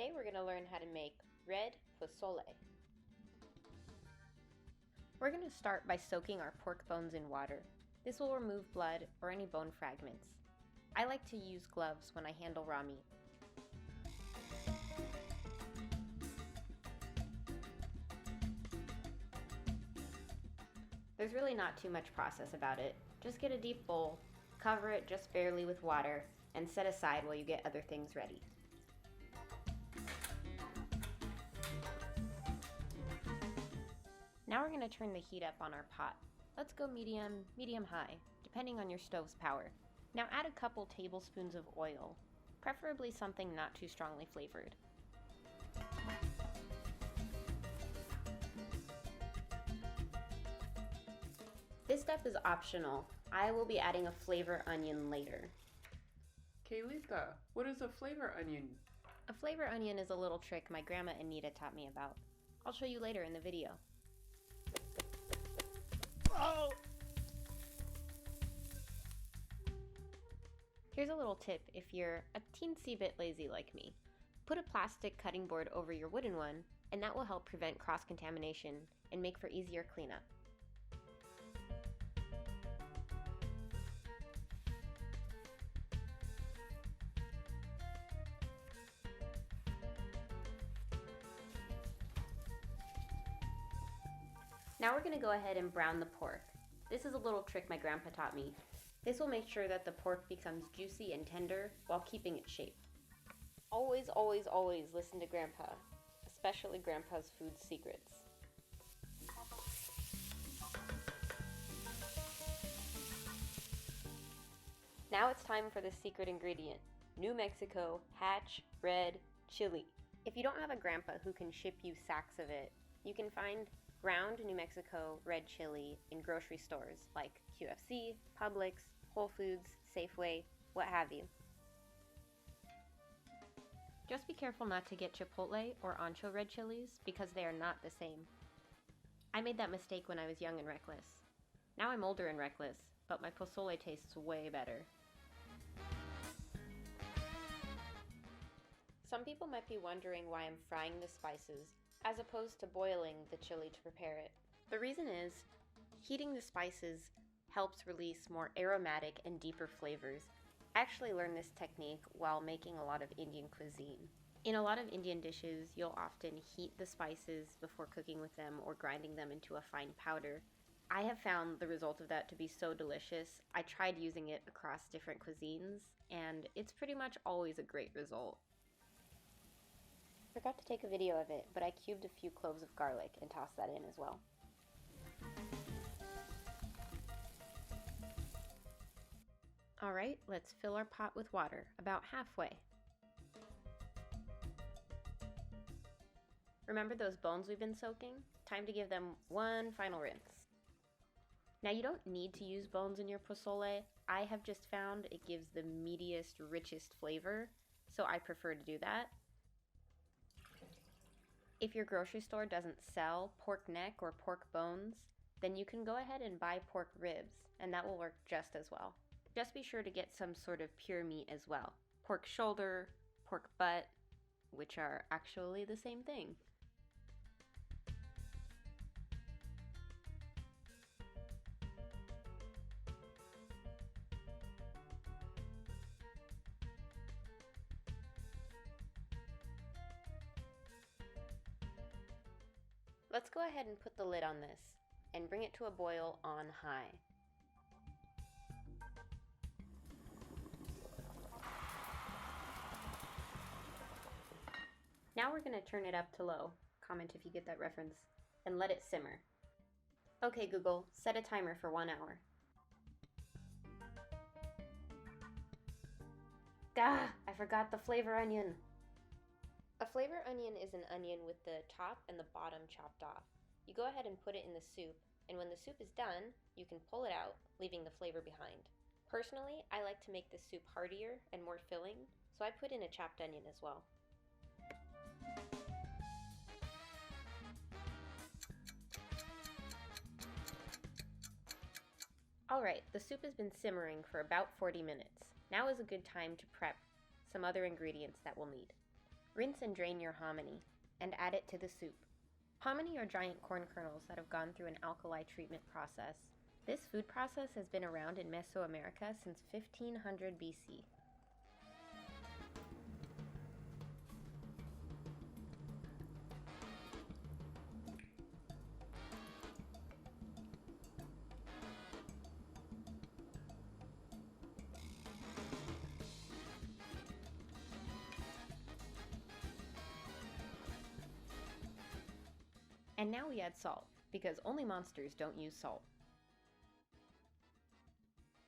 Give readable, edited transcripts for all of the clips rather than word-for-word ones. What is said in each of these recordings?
Today we're going to learn how to make red pozole. We're going to start by soaking our pork bones in water. This will remove blood or any bone fragments. I like to use gloves when I handle raw meat. There's really not too much process about it. Just get a deep bowl, cover it just barely with water, and set aside while you get other things ready. Now we're going to turn the heat up on our pot. Let's go medium-high, depending on your stove's power. Now add a couple tablespoons of oil, preferably something not too strongly flavored. This step is optional. I will be adding a flavor onion later. Kaylitha, what is a flavor onion? A flavor onion is a little trick my grandma Anita taught me about. I'll show you later in the video. Oh! Here's a little tip if you're a teensy bit lazy like me. Put a plastic cutting board over your wooden one, and that will help prevent cross-contamination and make for easier cleanup. Now we're going to go ahead and brown the pork. This is a little trick my grandpa taught me. This will make sure that the pork becomes juicy and tender while keeping its shape. Always, always, always listen to Grandpa, especially Grandpa's food secrets. Now it's time for the secret ingredient, New Mexico Hatch Red Chili. If you don't have a grandpa who can ship you sacks of it, you can find ground New Mexico red chili in grocery stores like QFC, Publix, Whole Foods, Safeway, what have you. Just be careful not to get chipotle or ancho red chilies because they are not the same. I made that mistake when I was young and reckless. Now I'm older and reckless, but my pozole tastes way better. Some people might be wondering why I'm frying the spices as opposed to boiling the chili to prepare it. The reason is, heating the spices helps release more aromatic and deeper flavors. I actually learned this technique while making a lot of Indian cuisine. In a lot of Indian dishes, you'll often heat the spices before cooking with them or grinding them into a fine powder. I have found the result of that to be so delicious. I tried using it across different cuisines, and it's pretty much always a great result. Forgot to take a video of it, but I cubed a few cloves of garlic and tossed that in as well. Alright, let's fill our pot with water, about halfway. Remember those bones we've been soaking? Time to give them one final rinse. Now you don't need to use bones in your pozole. I have just found it gives the meatiest, richest flavor, so I prefer to do that. If your grocery store doesn't sell pork neck or pork bones, then you can go ahead and buy pork ribs, and that will work just as well. Just be sure to get some sort of pure meat as well. Pork shoulder, pork butt, which are actually the same thing. Let's go ahead and put the lid on this and bring it to a boil on high. Now we're going to turn it up to low, comment if you get that reference, and let it simmer. Okay Google, set a timer for 1 hour. Ah, I forgot the flavor onion. A flavor onion is an onion with the top and the bottom chopped off. You go ahead and put it in the soup, and when the soup is done, you can pull it out, leaving the flavor behind. Personally, I like to make the soup heartier and more filling, so I put in a chopped onion as well. Alright, the soup has been simmering for about 40 minutes. Now is a good time to prep some other ingredients that we'll need. Rinse and drain your hominy and add it to the soup. Hominy are giant corn kernels that have gone through an alkali treatment process. This food process has been around in Mesoamerica since 1500 BC. And now we add salt, because only monsters don't use salt.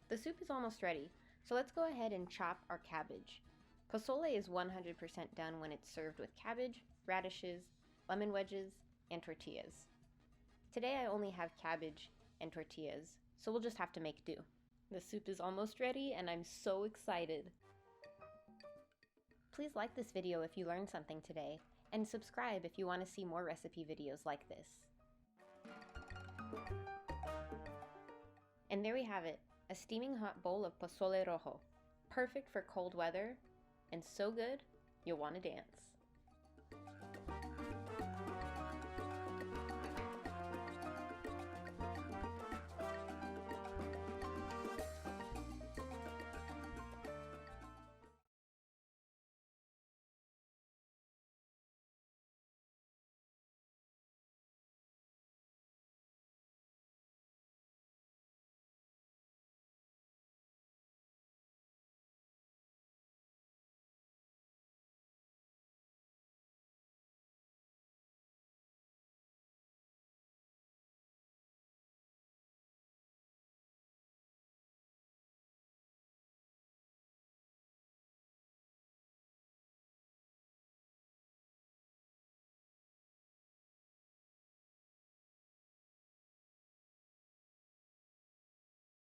The soup is almost ready, so let's go ahead and chop our cabbage. Pozole is 100% done when it's served with cabbage, radishes, lemon wedges, and tortillas. Today I only have cabbage and tortillas, so we'll just have to make do. The soup is almost ready and I'm so excited. Please like this video if you learned something today, and subscribe if you want to see more recipe videos like this. And there we have it, a steaming hot bowl of Posole Rojo. Perfect for cold weather, and so good, you'll want to dance.